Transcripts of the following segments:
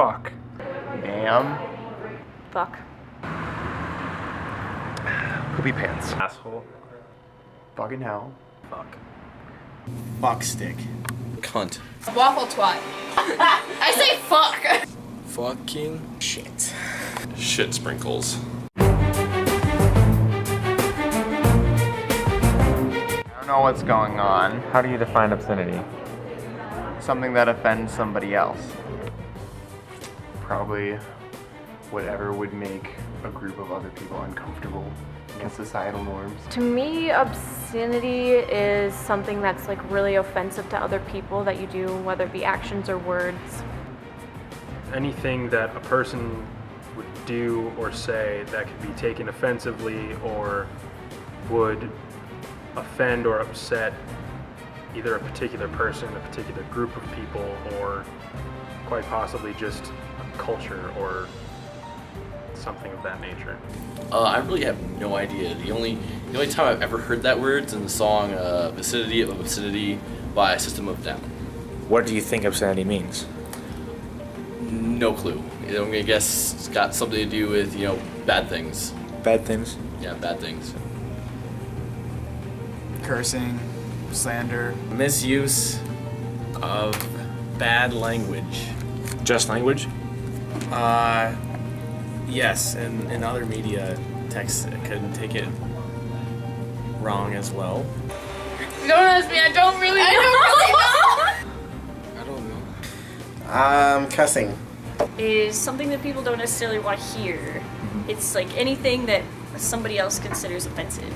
Fuck. Damn. Fuck. Poopy pants. Asshole. Fucking hell. Fuck. Fuck stick. Cunt. Waffle twat. I say fuck. Fucking shit. Shit sprinkles. I don't know what's going on. How do you define obscenity? Something that offends somebody else. Probably whatever would make a group of other people uncomfortable against societal norms. To me, obscenity is something that's like really offensive to other people that you do, whether it be actions or words. Anything that a person would do or say that could be taken offensively or would offend or upset either a particular person, a particular group of people, or quite possibly just a culture or something of that nature. I really have no idea. The only time I've ever heard that word is in the song Vicinity of Obscenity by System of a Down. What do you think obscenity means? No clue. I'm gonna guess it's got something to do with, bad things. Bad things? Yeah, bad things. Cursing, slander. Misuse of bad language. Just language? Yes, and in other media texts could take it wrong as well. Don't ask me, I don't really know. I don't know. Cussing. Is something that people don't necessarily want to hear. It's like anything that somebody else considers offensive.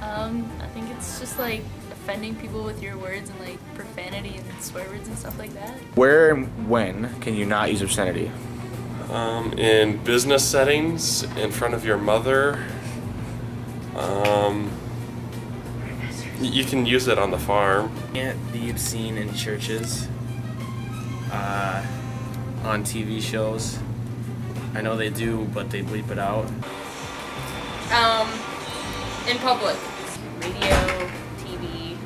I think it's just like offending people with your words and like profanity and swear words and stuff like that. Where and when can you not use obscenity? In business settings, in front of your mother. You can use it on the farm. Can't be obscene in churches. On TV shows. I know they do, but they bleep it out. In public. Radio, TV.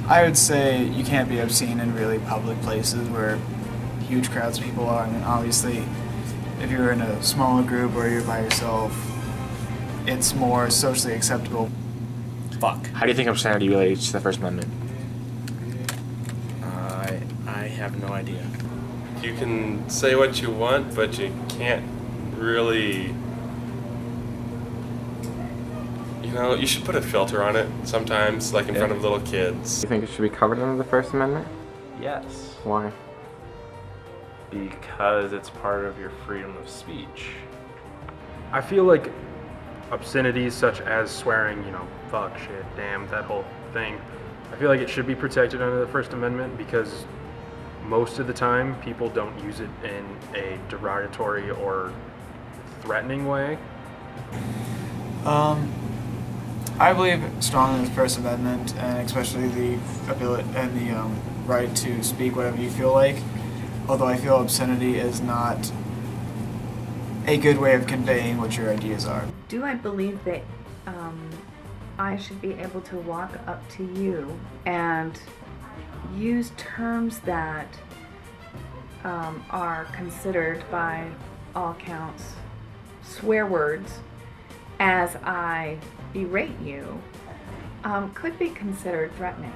I would say you can't be obscene in really public places where huge crowds of people are. I mean, obviously, if you're in a smaller group or you're by yourself, it's more socially acceptable. Fuck. How do you think obscenity relates to the First Amendment? I have no idea. You can say what you want, but you can't really... you should put a filter on it sometimes, like in front of little kids. You think it should be covered under the First Amendment? Yes, Why? because it's part of your freedom of speech. I feel like obscenities such as swearing, fuck, shit, damn, that whole thing, I feel like it should be protected under the First Amendment because most of the time people don't use it in a derogatory or threatening way. I believe strongly in the First Amendment, and especially the ability and the right to speak whatever you feel like. Although I feel obscenity is not a good way of conveying what your ideas are. Do I believe that I should be able to walk up to you and use terms that are considered by all counts swear words as I berate you could be considered threatening.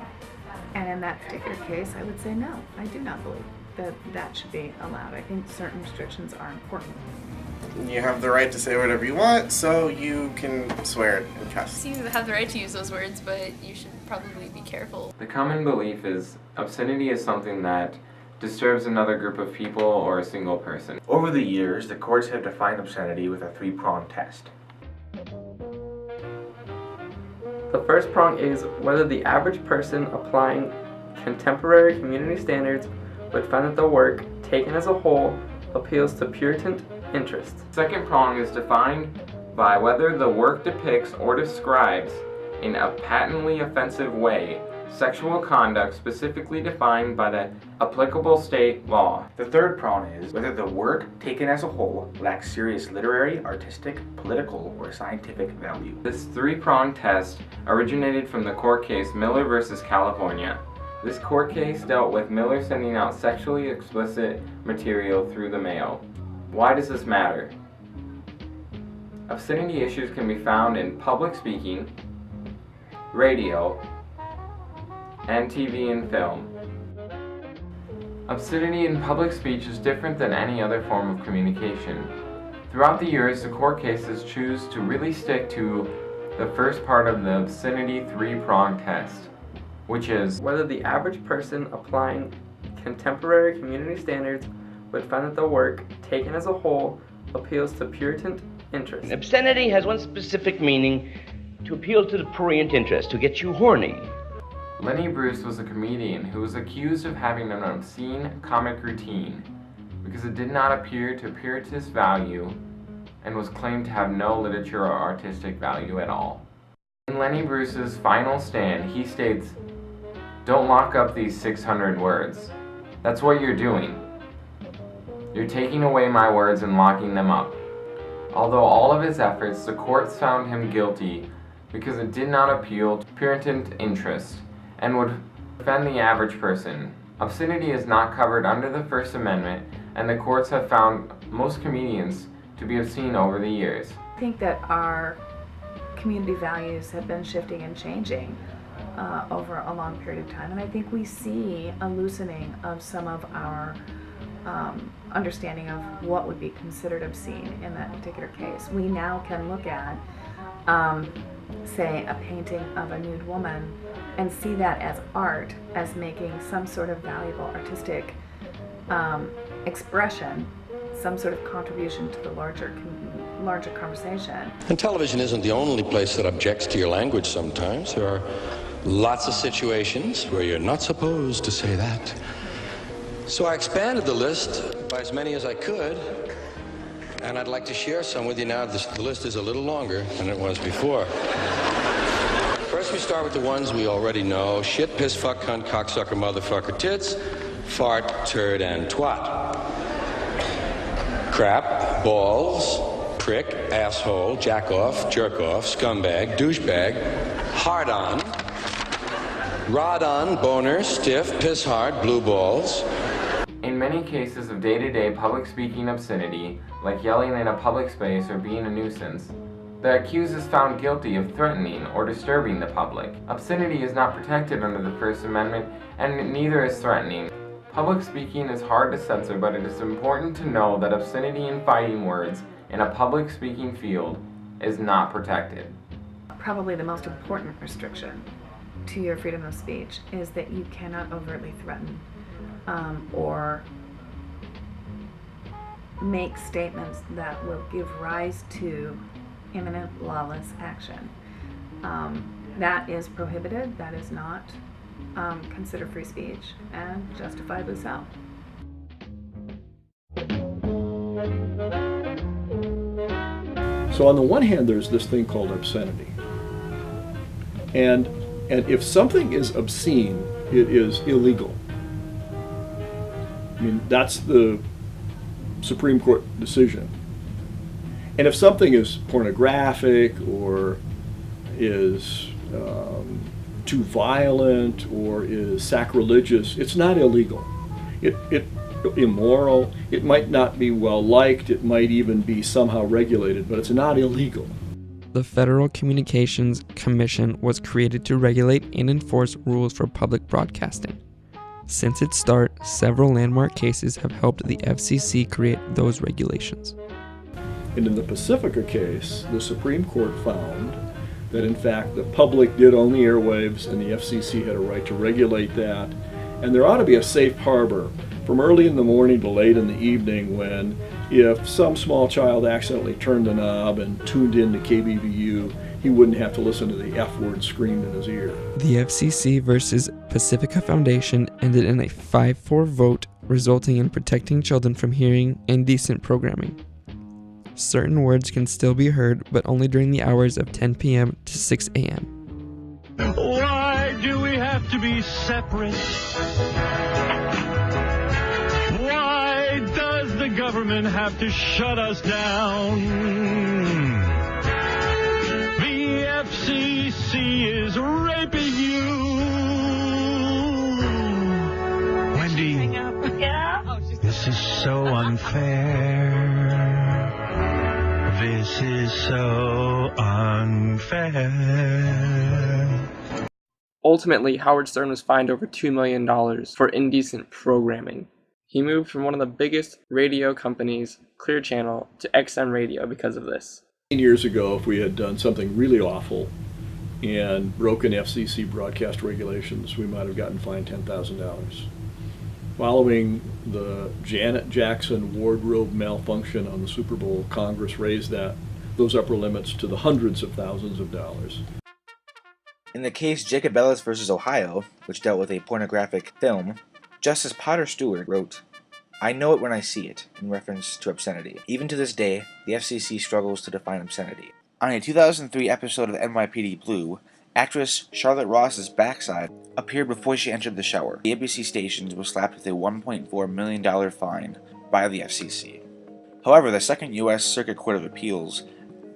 And in that particular case, I would say no. I do not believe that that should be allowed. I think certain restrictions are important. You have the right to say whatever you want, so you can swear and cuss. You have the right to use those words, but you should probably be careful. The common belief is obscenity is something that disturbs another group of people or a single person. Over the years, the courts have defined obscenity with a three-pronged test. The first prong is whether the average person applying contemporary community standards would find that the work, taken as a whole, appeals to Puritan interests. Second prong is defined by whether the work depicts or describes, in a patently offensive way, sexual conduct specifically defined by the applicable state law. The third prong is whether the work, taken as a whole, lacks serious literary, artistic, political, or scientific value. This three-pronged test originated from the court case Miller v. California. This court case dealt with Miller sending out sexually explicit material through the mail. Why does this matter? Obscenity issues can be found in public speaking, radio, and TV and film. Obscenity in public speech is different than any other form of communication. Throughout the years, the court cases choose to really stick to the first part of the obscenity three-prong test, which is whether the average person applying contemporary community standards would find that the work, taken as a whole, appeals to Puritan interest. Obscenity has one specific meaning: to appeal to the prurient interest, to get you horny. Lenny Bruce was a comedian who was accused of having an obscene comic routine because it did not appear to Puritanist value and was claimed to have no literature or artistic value at all. In Lenny Bruce's final stand, he states, "Don't lock up these 600 words. That's what you're doing. You're taking away my words and locking them up." Although all of his efforts, the courts found him guilty because it did not appeal to Puritan interest and would offend the average person. Obscenity is not covered under the First Amendment, and the courts have found most comedians to be obscene over the years. I think that our community values have been shifting and changing over a long period of time, and I think we see a loosening of some of our understanding of what would be considered obscene in that particular case. We now can look at, say, a painting of a nude woman and see that as art, as making some sort of valuable artistic expression, some sort of contribution to the larger conversation. And television isn't the only place that objects to your language sometimes. There are lots of situations where you're not supposed to say that. So I expanded the list by as many as I could, and I'd like to share some with you now. The list is a little longer than it was before. First, we start with the ones we already know: shit, piss, fuck, cunt, cocksucker, motherfucker, tits, fart, turd, and twat. Crap, balls, prick, asshole, jack off, jerk off, scumbag, douchebag, hard on, rod on, boner, stiff, piss hard, blue balls. In many cases of day-to-day public speaking obscenity, like yelling in a public space or being a nuisance, the accused is found guilty of threatening or disturbing the public. Obscenity is not protected under the First Amendment, and neither is threatening. Public speaking is hard to censor, but it is important to know that obscenity and fighting words in a public speaking field is not protected. Probably the most important restriction to your freedom of speech is that you cannot overtly threaten or make statements that will give rise to imminent lawless action. That is prohibited. That is not considered free speech, and justifiably so. So on the one hand, there's this thing called obscenity. And if something is obscene, it is illegal. I mean, that's the Supreme Court decision. And if something is pornographic or is too violent or is sacrilegious, it's not illegal. It's immoral. It might not be well liked. It might even be somehow regulated, but it's not illegal. The Federal Communications Commission was created to regulate and enforce rules for public broadcasting. Since its start, several landmark cases have helped the FCC create those regulations. And in the Pacifica case, the Supreme Court found that in fact the public did own the airwaves and the FCC had a right to regulate that. And there ought to be a safe harbor from early in the morning to late in the evening when, if some small child accidentally turned the knob and tuned in to KBVU, he wouldn't have to listen to the F word screamed in his ear. The FCC versus Pacifica Foundation ended in a 5-4 vote, resulting in protecting children from hearing indecent programming. Certain words can still be heard, but only during the hours of 10 p.m. to 6 a.m. Why do we have to be separate? Why does the government have to shut us down? The FCC is raping you. This is so unfair. This is so unfair. Ultimately, Howard Stern was fined over $2 million for indecent programming. He moved from one of the biggest radio companies, Clear Channel, to XM Radio because of this. Years ago, if we had done something really awful and broken FCC broadcast regulations, we might have gotten fined $10,000. Following the Janet Jackson wardrobe malfunction on the Super Bowl, Congress raised those upper limits to the hundreds of thousands of dollars. In the case Jacob Ellis versus Ohio, which dealt with a pornographic film, Justice Potter Stewart wrote, "I know it when I see it," in reference to obscenity. Even to this day, the FCC struggles to define obscenity. On a 2003 episode of NYPD Blue, actress Charlotte Ross's backside appeared before she entered the shower. The ABC stations were slapped with a $1.4 million fine by the FCC. However, the Second U.S. Circuit Court of Appeals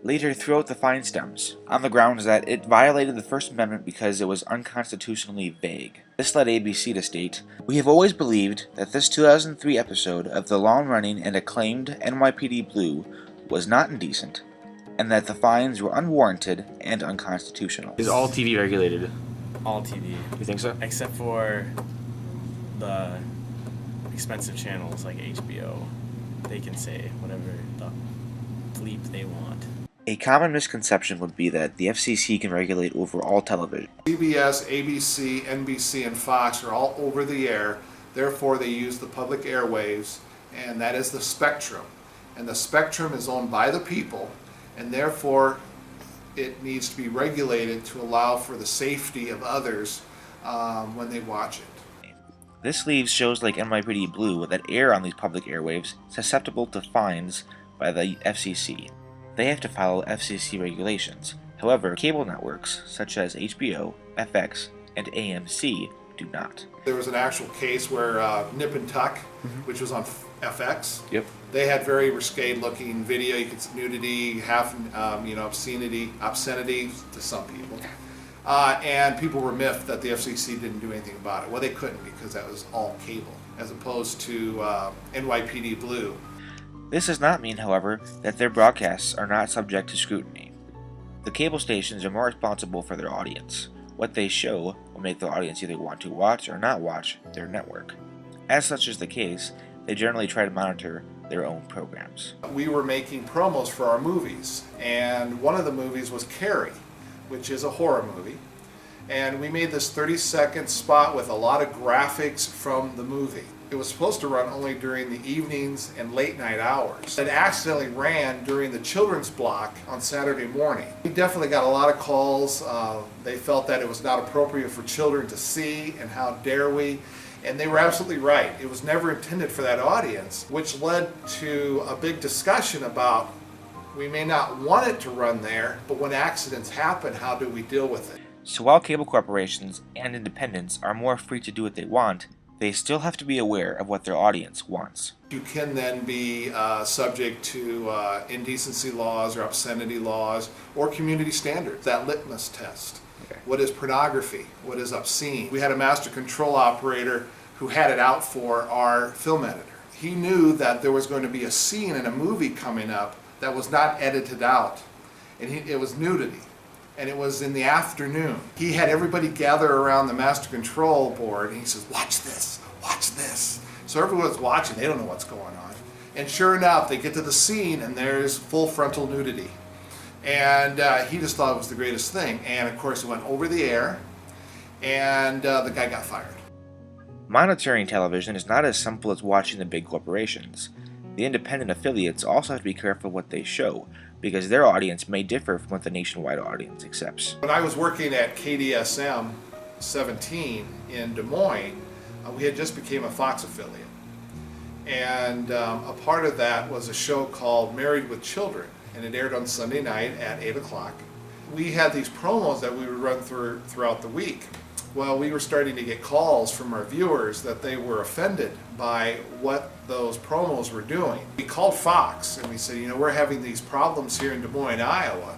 later threw out the fine stems, on the grounds that it violated the First Amendment because it was unconstitutionally vague. This led ABC to state, "We have always believed that this 2003 episode of the long-running and acclaimed NYPD Blue was not indecent, and that the fines were unwarranted and unconstitutional." Is all TV regulated? All TV. You think so? Except for the expensive channels like HBO. They can say whatever the bleep they want. A common misconception would be that the FCC can regulate over all television. CBS, ABC, NBC, and Fox are all over the air. Therefore, they use the public airwaves, and that is the spectrum. And the spectrum is owned by the people, and therefore it needs to be regulated to allow for the safety of others when they watch it. This leaves shows like NYPD Blue that air on these public airwaves susceptible to fines by the FCC. They have to follow FCC regulations. However, cable networks such as HBO, FX, and AMC do not. There was an actual case where Nip and Tuck, which was on FX, Yep. they had very risque-looking video. You could see nudity, half obscenity to some people, and people were miffed that the FCC didn't do anything about it. Well, they couldn't because that was all cable, as opposed to NYPD Blue. This does not mean, however, that their broadcasts are not subject to scrutiny. The cable stations are more responsible for their audience. What they show will make the audience either want to watch or not watch their network. As such is the case, they generally try to monitor their own programs. We were making promos for our movies, and one of the movies was Carrie, which is a horror movie. And we made this 30-second spot with a lot of graphics from the movie. It was supposed to run only during the evenings and late night hours. It accidentally ran during the children's block on Saturday morning. We definitely got a lot of calls. They felt that it was not appropriate for children to see, and how dare we. And they were absolutely right. It was never intended for that audience, which led to a big discussion about we may not want it to run there, but when accidents happen, how do we deal with it? So while cable corporations and independents are more free to do what they want, they still have to be aware of what their audience wants. You can then be subject to indecency laws or obscenity laws or community standards, that litmus test. Okay. What is pornography? What is obscene? We had a master control operator who had it out for our film editor. He knew that there was going to be a scene in a movie coming up that was not edited out, and it was nudity. And it was in the afternoon. He had everybody gather around the master control board, and he says, "Watch this, watch this." So everyone's watching, they don't know what's going on. And sure enough, they get to the scene, and there's full frontal nudity. And he just thought it was the greatest thing. And of course, it went over the air, and the guy got fired. Monitoring television is not as simple as watching the big corporations. The independent affiliates also have to be careful what they show, because their audience may differ from what the nationwide audience accepts. When I was working at KDSM 17 in Des Moines, we had just became a Fox affiliate. And a part of that was a show called Married with Children, and it aired on Sunday night at 8 o'clock. We had these promos that we would run throughout the week. Well, we were starting to get calls from our viewers that they were offended by what those promos were doing. We called Fox and we said, we're having these problems here in Des Moines, Iowa.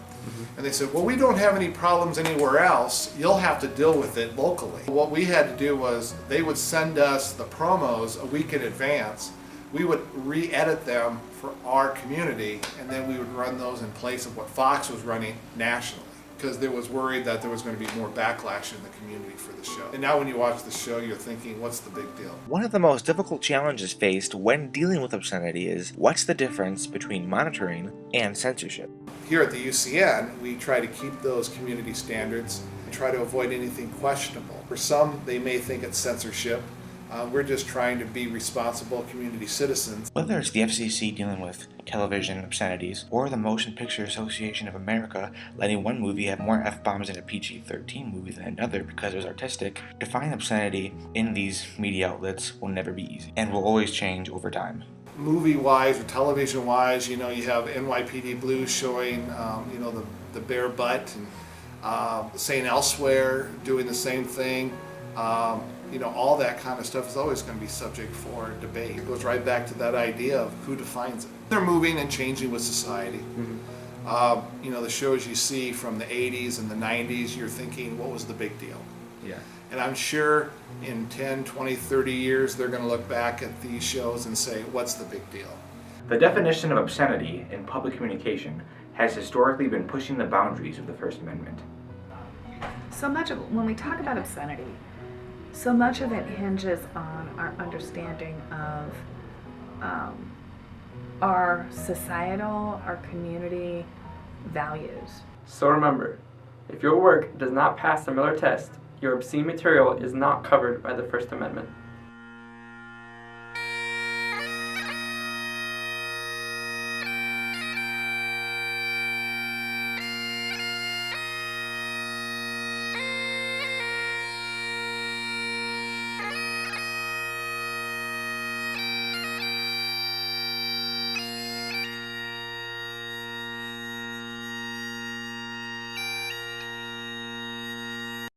And they said, well, we don't have any problems anywhere else. You'll have to deal with it locally. What we had to do was they would send us the promos a week in advance. we would re-edit them for our community, and then we would run those in place of what Fox was running nationally, because there was worried that there was going to be more backlash in the community for the show. And now when you watch the show, you're thinking, what's the big deal? One of the most difficult challenges faced when dealing with obscenity is what's the difference between monitoring and censorship? Here at the UCN, we try to keep those community standards and try to avoid anything questionable. For some, they may think it's censorship. We're just trying to be responsible community citizens. Whether it's the FCC dealing with television obscenities, or the Motion Picture Association of America letting one movie have more F-bombs in a PG-13 movie than another because it was artistic, defining obscenity in these media outlets will never be easy, and will always change over time. Movie-wise or television-wise, you have NYPD Blue showing, the bare butt, and St. Elsewhere doing the same thing. All that kind of stuff is always going to be subject for debate. It goes right back to that idea of who defines it. They're moving and changing with society. The shows you see from the 80s and the 90s, you're thinking, what was the big deal? Yeah. And I'm sure in 10, 20, 30 years, they're going to look back at these shows and say, what's the big deal? The definition of obscenity in public communication has historically been pushing the boundaries of the First Amendment. So much of, when we talk about obscenity, so much of it hinges on our understanding of our societal, our community values. So remember, if your work does not pass the Miller test, your obscene material is not covered by the First Amendment.